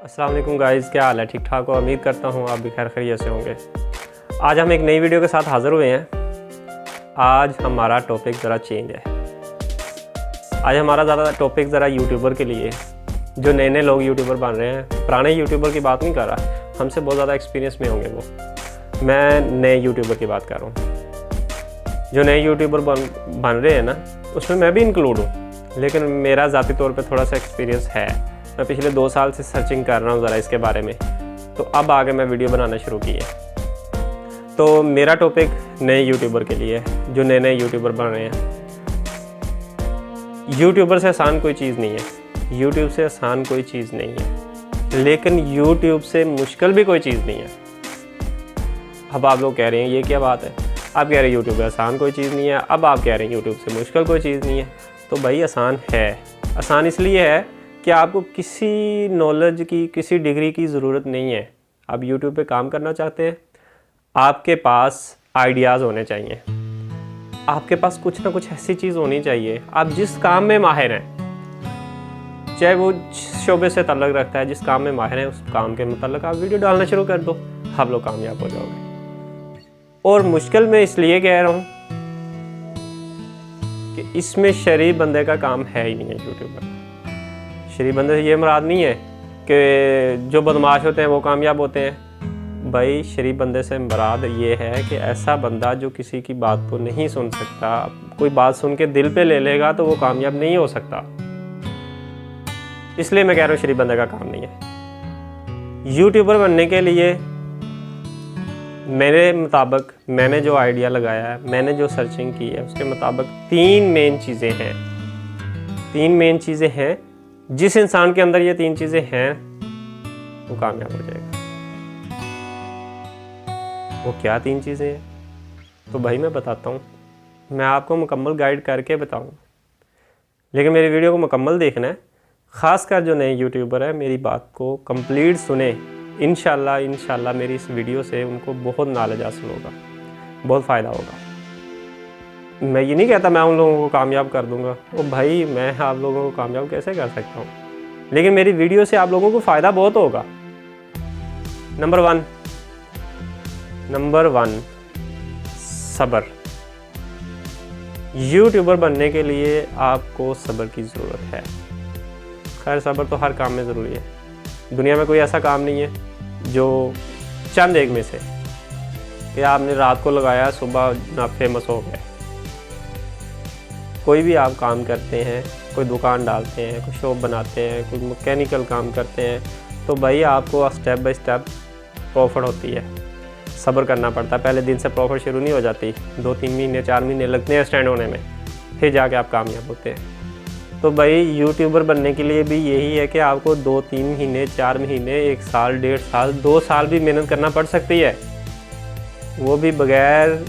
अस्सलाम वालेकुम गाइज़, क्या हाल है? ठीक ठाक हो? उम्मीद करता हूँ आप भी खैर खैरियत से होंगे। आज हम एक नई वीडियो के साथ हाज़िर हुए हैं। आज हमारा टॉपिक ज़रा चेंज है। आज हमारा ज़्यादा टॉपिक ज़रा यूट्यूबर के लिए, जो नए नए लोग यूट्यूबर बन रहे हैं। पुराने यूट्यूबर की बात नहीं कर रहा, हमसे बहुत ज़्यादा एक्सपीरियंस में होंगे वो। मैं नए यूट्यूबर की बात कर रहा हूँ। जो नए यूट्यूबर बन रहे हैं ना, उसमें मैं भी इंक्लूड हूँ, लेकिन मेरा ज़ाती तौर पे थोड़ा सा एक्सपीरियंस है। मैं पिछले 2 साल से सर्चिंग कर रहा हूँ ज़रा इसके बारे में, तो अब आगे मैं वीडियो बनाना शुरू की है। तो मेरा टॉपिक नए यूट्यूबर के लिए है, जो नए नए यूट्यूबर बन रहे हैं। यूट्यूबर से आसान कोई चीज़ नहीं है, यूट्यूब से आसान कोई चीज़ नहीं है, लेकिन यूट्यूब से मुश्किल भी कोई चीज़ नहीं है। अब आप लोग कह रहे हैं ये क्या बात है? आप कह रहे हैं यूट्यूब से आसान कोई चीज़ नहीं है, अब आप कह रहे हैं यूट्यूब से मुश्किल कोई चीज़ नहीं है। तो भाई आसान है। आसान इसलिए है कि आपको किसी नॉलेज की, किसी डिग्री की ज़रूरत नहीं है। आप यूट्यूब पे काम करना चाहते हैं, आपके पास आइडियाज़ होने चाहिए, आपके पास कुछ ना कुछ ऐसी चीज़ होनी चाहिए। आप जिस काम में माहिर हैं, चाहे वो शोबे से ताल्लुक़ रखता है, जिस काम में माहिर हैं उस काम के मुताल्लिक़ आप वीडियो डालना शुरू कर दो, आप लोग कामयाब हो जाओगे। और मुश्किल में इसलिए कह रहा हूँ कि इसमें शरीफ बंदे का काम है ही नहीं है। यूट्यूब पर शरीफ बंदे से ये मुराद नहीं है कि जो बदमाश होते हैं वो कामयाब होते हैं। भाई शरीफ बंदे से मुराद ये है कि ऐसा बंदा जो किसी की बात को नहीं सुन सकता, कोई बात सुन के दिल पे ले लेगा तो वो कामयाब नहीं हो सकता। इसलिए मैं कह रहा हूँ शरीफ बंदे का काम नहीं है। यूट्यूबर बनने के लिए मेरे मुताबिक, मैंने जो आइडिया लगाया है, मैंने जो सर्चिंग की है, उसके मुताबिक 3 मेन चीज़ें हैं। 3 मेन चीज़ें हैं। जिस इंसान के अंदर ये 3 चीज़ें हैं वो कामयाब हो जाएगा। वो क्या 3 चीज़ें हैं? तो भाई मैं बताता हूँ, मैं आपको मुकम्मल गाइड करके बताऊँगा, लेकिन मेरी वीडियो को मुकम्मल देखना है। ख़ासकर जो नए यूट्यूबर है, मेरी बात को कंप्लीट सुने। इंशाल्लाह मेरी इस वीडियो से उनको बहुत नॉलेज हासिल होगा, बहुत फ़ायदा होगा। मैं ये नहीं कहता मैं उन लोगों को कामयाब कर दूंगा। ओ भाई, मैं आप लोगों को कामयाब कैसे कर सकता हूँ? लेकिन मेरी वीडियो से आप लोगों को फ़ायदा बहुत होगा। नंबर वन सब्र। यूट्यूबर बनने के लिए आपको सब्र की ज़रूरत है। खैर सब्र तो हर काम में ज़रूरी है। दुनिया में कोई ऐसा काम नहीं है जो चंद एक में से कि आपने रात को लगाया, सुबह ना फेमस हो गए। कोई भी आप काम करते हैं, कोई दुकान डालते हैं, कोई शॉप बनाते हैं, कोई मैकेनिकल काम करते हैं, तो भाई आपको स्टेप बाय स्टेप प्रॉफिट होती है। सब्र करना पड़ता है। पहले दिन से प्रॉफिट शुरू नहीं हो जाती, 2-3 महीने 4 महीने लगते हैं स्टैंड होने में, फिर जाके आप कामयाब होते हैं। तो भाई यूट्यूबर बनने के लिए भी यही है कि आपको 2-3 महीने, 4 महीने, 1 साल, 1.5 साल, 2 साल भी मेहनत करना पड़ सकती है, वो भी बगैर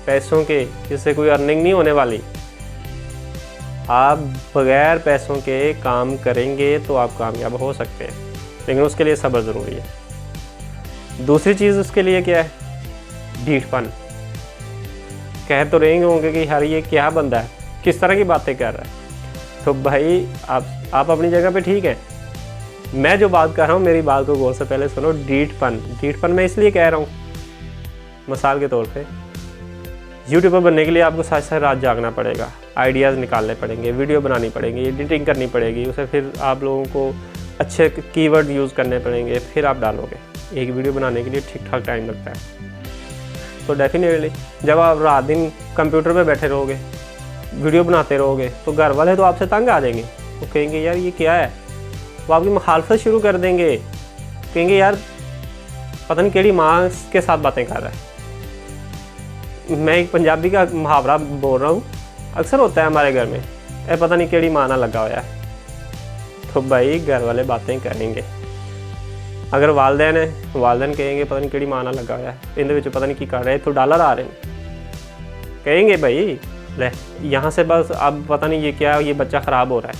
पैसों के, जिससे कोई अर्निंग नहीं होने वाली। आप बगैर पैसों के काम करेंगे तो आप कामयाब हो सकते हैं, लेकिन उसके लिए सब्र ज़रूरी है। दूसरी चीज़ उसके लिए क्या है? ढीठपन। कह तो रहेंगे होंगे कि यार ये क्या बंदा है, किस तरह की बातें कर रहा है। तो भाई आप अपनी जगह पे ठीक है। मैं जो बात कर रहा हूँ, मेरी बात को गौर से पहले सुनो। ढीठपन मैं इसलिए कह रहा हूँ, मिसाल के तौर पे यूट्यूबर बनने के लिए आपको सारी रात जागना पड़ेगा, आइडियाज़ निकालने पड़ेंगे, वीडियो बनानी पड़ेगी, एडिटिंग करनी पड़ेगी, उसे फिर आप लोगों को अच्छे कीवर्ड यूज़ करने पड़ेंगे, फिर आप डालोगे। एक वीडियो बनाने के लिए ठीक ठाक टाइम लगता है। तो डेफिनेटली जब आप रात दिन कंप्यूटर पे बैठे रहोगे, वीडियो बनाते रहोगे, तो घर वाले तो आपसे तंग आ जाएंगे। वो कहेंगे यार ये क्या है, वो आपकी मुखालफत शुरू कर देंगे। कहेंगे यार पता नहीं केड़ी माँ के साथ बातें कर रहा है। मैं एक पंजाबी का मुहावरा बोल रहा हूँ, अक्सर होता है हमारे घर में, पता नहीं केड़ी माँ ना लगा हुआ है। तो भाई घर वाले बातें करेंगे। अगर वालदैन कहेंगे पता नहीं केड़ी माँ ना लगा हुआ है, इनके विच पता नहीं की कर रहे, तो डॉलर आ रहे हैं। कहेंगे भाई ले यहाँ से बस अब पता नहीं ये क्या, ये बच्चा ख़राब हो रहा है।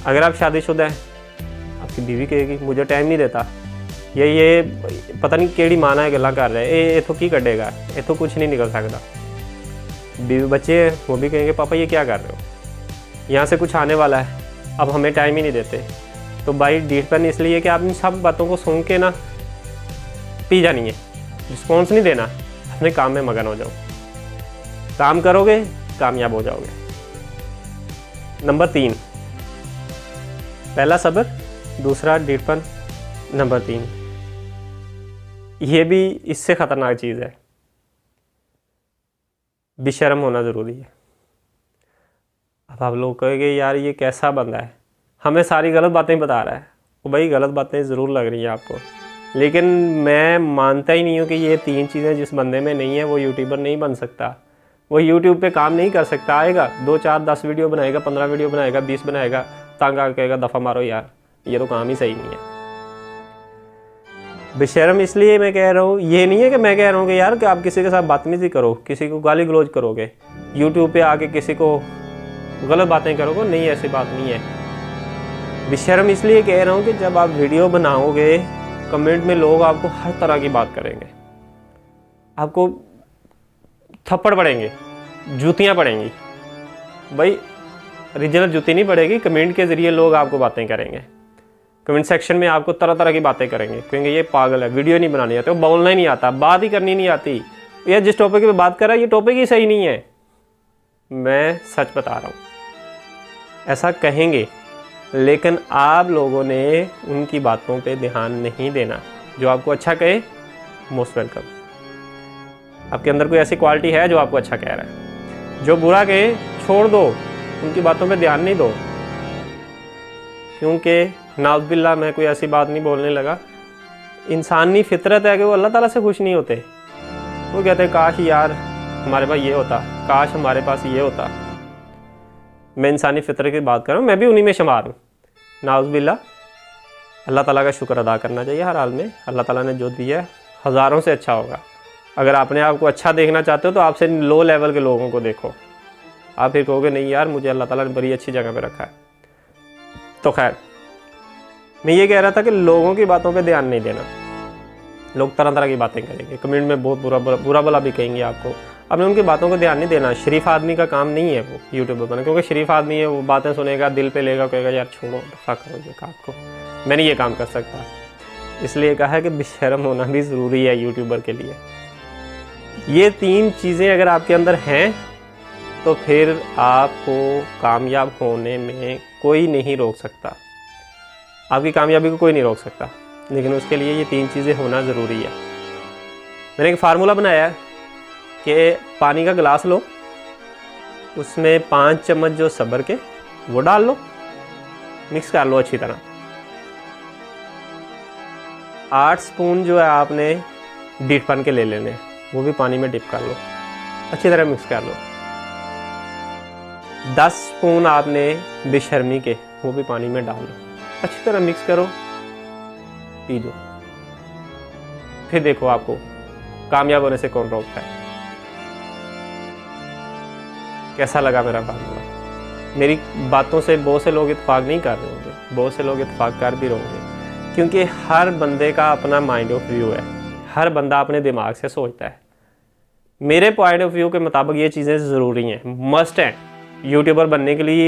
अगर आप शादीशुदा हैं, आपकी बीवी कहेगी मुझे टाइम नहीं देता, ये पता नहीं केड़ी माना है गल्ला कर रहे हैं, इथों की कटेगा, इथों कुछ नहीं निकल सकता। बीवी बच्चे हैं, वो भी कहेंगे पापा ये क्या कर रहे हो, यहाँ से कुछ आने वाला है, अब हमें टाइम ही नहीं देते। तो भाई डीटपन इसलिए कि आप इन सब बातों को सुन के ना पी जानी है, रिस्पॉन्स नहीं देना, अपने काम में मगन हो जाओ। काम करोगे कामयाब हो जाओगे। नंबर 3, पहला सब्र, दूसरा डीटपन, नंबर 3 ये भी इससे ख़तरनाक चीज़ है, बेशर्म होना ज़रूरी है। अब आप लोग कहेंगे यार ये कैसा बंदा है, हमें सारी गलत बातें बता रहा है। तो भाई गलत बातें ज़रूर लग रही हैं आपको, लेकिन मैं मानता ही नहीं हूँ कि ये 3 चीज़ें जिस बंदे में नहीं है वो यूट्यूबर नहीं बन सकता। वो यूट्यूब पे काम नहीं कर सकता। आएगा 2, 4, 10 वीडियो बनाएगा, 15 वीडियो बनाएगा, 20 बनाएगा, तंग आके कहेगा दफ़ा मारो यार, ये तो काम ही सही नहीं है। बेशर्म इसलिए मैं कह रहा हूँ, ये नहीं है कि मैं कह रहा हूँ कि यार कि आप किसी के साथ बदतमीजी करो, किसी को गाली गलौज करोगे, यूट्यूब पे आके किसी को गलत बातें करोगे, नहीं ऐसी बात नहीं है। बेशर्म इसलिए कह रहा हूँ कि जब आप वीडियो बनाओगे कमेंट में लोग आपको हर तरह की बात करेंगे, आपको थप्पड़ पड़ेंगे, जूतियाँ पड़ेंगी। भाई ओरिजिनल जूती नहीं पड़ेगी, कमेंट के ज़रिए लोग आपको बातें करेंगे। कमेंट सेक्शन में आपको तरह तरह की बातें करेंगे, कहेंगे ये पागल है, वीडियो नहीं बनानी आती, वो बोलना ही नहीं आता, बात ही करनी नहीं आती, ये जिस टॉपिक पे बात कर रहा है ये टॉपिक ही सही नहीं है। मैं सच बता रहा हूँ, ऐसा कहेंगे, लेकिन आप लोगों ने उनकी बातों पे ध्यान नहीं देना। जो आपको अच्छा कहे मोस्ट वेलकम, आपके अंदर कोई ऐसी क्वालिटी है जो आपको अच्छा कह रहा है। जो बुरा कहे छोड़ दो, उनकी बातों पे ध्यान नहीं दो, क्योंकि नाउज़ुबिल्लाह मैं कोई ऐसी बात नहीं बोलने लगा। इंसानी फितरत है कि वो अल्लाह ताला से खुश नहीं होते। वो कहते हैं काश यार हमारे पास ये होता, काश हमारे पास ये होता। मैं इंसानी फितरत की बात कर रहा हूँ, मैं भी उन्हीं में शुमार हूँ। नाउज़ुबिल्लाह, अल्लाह ताला का शुक्र अदा करना चाहिए हर हाल में। अल्लाह ताला ने जो दिया है हज़ारों से अच्छा होगा। अगर आपने आपको अच्छा देखना चाहते हो तो आपसे लो लेवल के लोगों को देखो। आप फिर कहोगे नहीं यार मुझे अल्लाह ताला ने बड़ी अच्छी जगह पे रखा है। तो खैर, मैं ये कह रहा था कि लोगों की बातों पे ध्यान नहीं देना। लोग तरह तरह की बातें करेंगे, कमेंट में बहुत बुरा भला भी कहेंगे आपको। आपने उनकी बातों को ध्यान नहीं देना। शरीफ आदमी का काम नहीं है वो यूट्यूबर बना, क्योंकि शरीफ आदमी है, वो बातें सुनेगा, दिल पे लेगा, कहेगा यार छोड़ो दफा करो ये काम को, मैं नहीं ये काम कर सकता। इसलिए कहा है कि बेशर्म होना भी ज़रूरी है यूट्यूबर के लिए। ये 3 चीज़ें अगर आपके अंदर हैं तो फिर आपको कामयाब होने में कोई नहीं रोक सकता। आपकी कामयाबी को कोई नहीं रोक सकता, लेकिन उसके लिए ये 3 चीज़ें होना ज़रूरी है। मैंने एक फार्मूला बनाया है कि पानी का गिलास लो, उसमें 5 चम्मच जो सब्र के वो डाल लो, मिक्स कर लो अच्छी तरह। 8 स्पून जो है आपने डीटपन के ले लेने, वो भी पानी में डिप कर लो, अच्छी तरह मिक्स कर लो। 10 स्पून आपने बेशर्मी के, वो भी पानी में डाल लो, अच्छी तरह मिक्स करो, पी लो। फिर देखो आपको कामयाब होने से कौन रोकता है। कैसा लगा मेरा फार्मूला? मेरी बातों से बहुत से लोग इत्तेफाक नहीं कर रहे होंगे, बहुत से लोग इत्तेफाक कर भी रहेंगे, क्योंकि हर बंदे का अपना माइंड ऑफ व्यू है। हर बंदा अपने दिमाग से सोचता है। मेरे पॉइंट ऑफ व्यू के मुताबिक ये चीज़ें ज़रूरी हैं, मस्ट हैं। यूट्यूबर बनने के लिए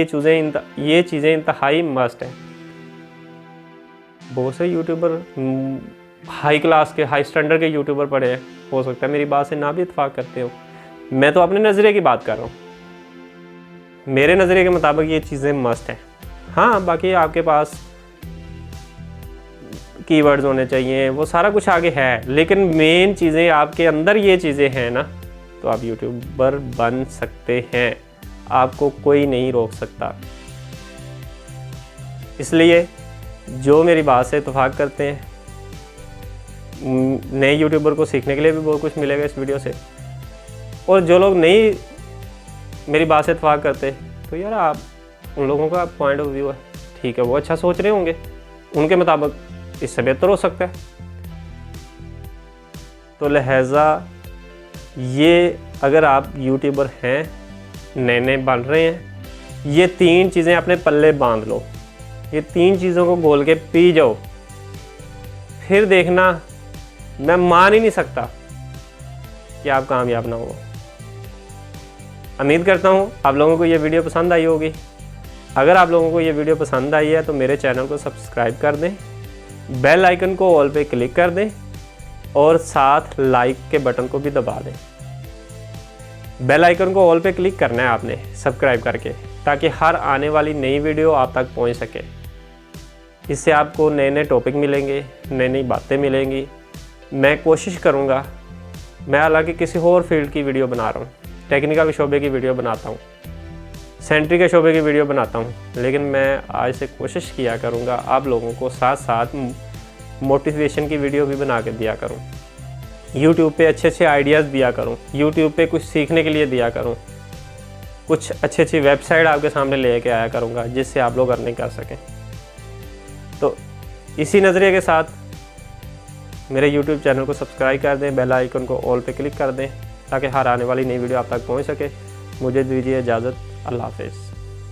ये चीज़ें इंतहाई मस्ट हैं। बहुत से यूट्यूबर हाई क्लास के, हाई स्टैंडर्ड के यूट्यूबर पड़े हैं, हो सकता है मेरी बात से ना भी इत्तेफाक करते हो। मैं तो अपने नज़रिए की बात कर रहा हूँ। मेरे नज़रिए के मुताबिक ये चीज़ें मस्ट हैं। हाँ, बाकी आपके पास कीवर्ड्स होने चाहिए, वो सारा कुछ आगे है, लेकिन मेन चीज़ें आपके अंदर ये चीज़ें हैं ना, तो आप यूट्यूबर बन सकते हैं। आपको कोई नहीं रोक सकता। इसलिए जो मेरी बात से इत्तेफाक करते हैं, नए यूट्यूबर को सीखने के लिए भी बहुत कुछ मिलेगा इस वीडियो से। और जो लोग नहीं मेरी बात से इत्तेफाक करते, तो यार आप उन लोगों का पॉइंट ऑफ व्यू है, ठीक है, वो अच्छा सोच रहे होंगे, उनके मुताबिक इससे बेहतर हो सकता है। तो लिहाजा ये अगर आप यूट्यूबर हैं, नए बन रहे हैं, ये 3 चीज़ें अपने पल्ले बांध लो। ये 3 चीज़ों को घोल के पी जाओ, फिर देखना, मैं मान ही नहीं सकता कि आप कामयाब ना हो। उम्मीद करता हूँ आप लोगों को ये वीडियो पसंद आई होगी। अगर आप लोगों को ये वीडियो पसंद आई है तो मेरे चैनल को सब्सक्राइब कर दें, बेल आइकन को ऑल पे क्लिक कर दें और साथ लाइक के बटन को भी दबा दें। बेल आइकन को ऑल पे क्लिक करना है आपने सब्सक्राइब करके, ताकि हर आने वाली नई वीडियो आप तक पहुंच सके। इससे आपको नए नए टॉपिक मिलेंगे, नई नई बातें मिलेंगी। मैं कोशिश करूंगा, मैं हालांकि किसी और फील्ड की वीडियो बना रहा हूँ, टेक्निकल शोबे की वीडियो बनाता हूँ, सेंट्री के शोबे की वीडियो बनाता हूँ, लेकिन मैं आज से कोशिश किया करूँगा आप लोगों को साथ साथ मोटिवेशन की वीडियो भी बना के दिया करूँ, YouTube पे अच्छे अच्छे आइडियाज़ दिया करूँ, YouTube पे कुछ सीखने के लिए दिया करूँ, कुछ अच्छी अच्छी वेबसाइट आपके सामने लेके आया करूँगा जिससे आप लोग अर्निंग कर सकें। तो इसी नज़रिए के साथ मेरे YouTube चैनल को सब्सक्राइब कर दें, बेल आइकन को ऑल पे क्लिक कर दें ताकि हर आने वाली नई वीडियो आप तक पहुँच सके। मुझे दीजिए इजाज़त, अल्लाह हाफ़िज़।